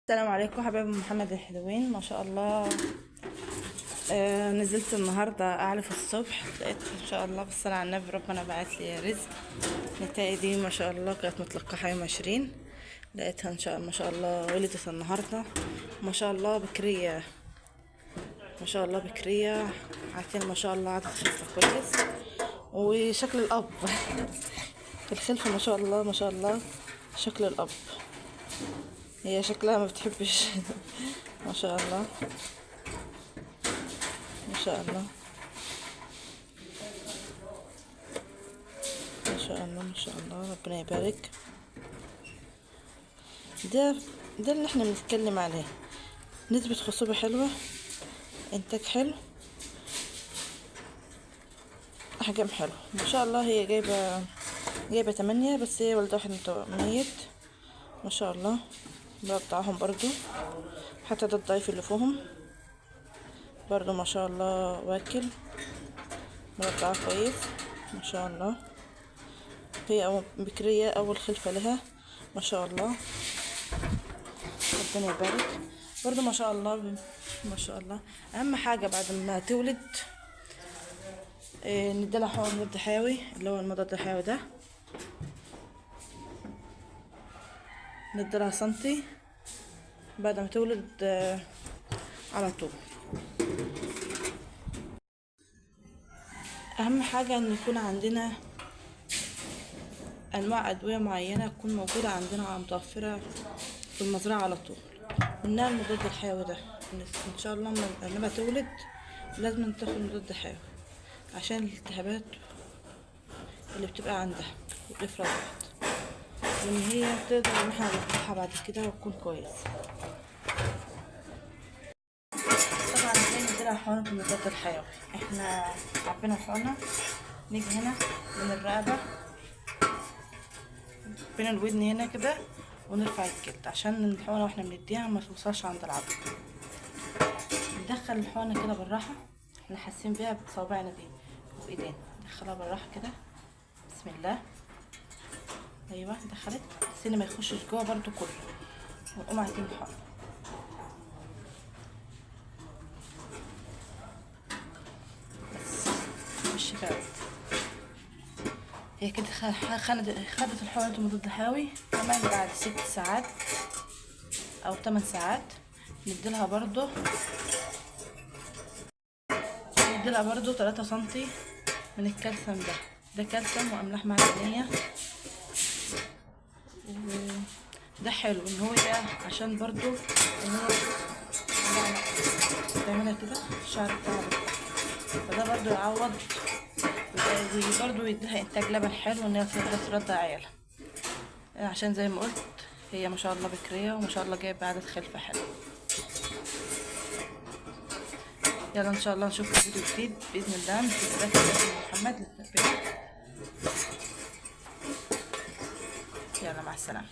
السلام عليكم حبايب محمد الحلوين ما شاء الله. نزلت النهارده اعلف الصبح، لقيت ان شاء الله بالصلاة على النبي ربنا بعت لي رزق. النتائج دي ما شاء الله كانت متلقحة يوم 20، لقيتها ان شاء الله ما شاء الله ولدت النهارده ما شاء الله بكرية، ما شاء الله بكرية عارفين ما شاء الله عدد خلفة كويس. وشكل الاب الخلفة ما شاء الله ما شاء الله شكل الاب، هي شكلها ما بتحبش ما شاء الله ما شاء الله ما شاء الله ما شاء الله ربنا يبارك. ده اللي احنا بنتكلم عليه، نسبة خصوبة حلوة، انتاج حلو، احجام حلو ما شاء الله. هي جايبة 8 بس هي ولد واحد ميت ما شاء الله. بقطعهم برضو حتى ده الضعيف اللي فوهم برضو ما شاء الله واكل، مربعة كويس ما شاء الله. هي بكرية أول خلفة لها ما شاء الله ربنا يبارك برضو ما شاء الله ما شاء الله. أهم حاجة بعد ما تولد نديلها حقن مضاد حيوي، اللي هو المضاد الحيوي ده نديلها سنتي بعد ما تولد على طول. اهم حاجة ان يكون عندنا انواع ادوية معينة تكون موجودة عندنا متوفرة في المزرعة على طول، منها المضاد الحيوي ده. ان شاء الله لما تولد لازم تاخد مضاد حيوي عشان الالتهابات اللي بتبقى عندها والافرازات، وان هي تقدر ان احنا نفتحها بعد كده وتكون كويس. طبعا زي نديلها حقنة المضاد الحيوي، احنا عارفين الحقنة نيجي هنا من الرقبة بين الودن هنا كده ونرفع الجلد عشان الحقنة واحنا بنديها ما توصلش عند العظم. ندخل الحقنة كده بالراحة، احنا حاسين بيها بصوابعنا دي وبايدينا، ندخلها بالراحة كده بسم الله. ايوه دخلت السن ما يخشش جوه برضو كله، ونقوم عايزين الحقنة بس بالشفاء. هي كده خدت الحقنة المضاد الحيوي. كمان بعد 6 ساعات او 8 ساعات نديلها برضو 3 سنتي من الكالسيوم ده كالسيوم واملاح معدنية. ده حلو ان هو ده عشان برضو ان هو تعملها كده الشعر بتاعها، فده برضو يعوض وبرضو يديها انتاج لبن حلو ان هي ترضع عيالها، عشان زي ما قلت هي ما شاء الله بكرية وما شاء الله جايبة عدد خلفة حلو. يلا ان شاء الله نشوف فيديو جديد باذن الله من فيديوهات محمد للتربية. يلا مع السلامة.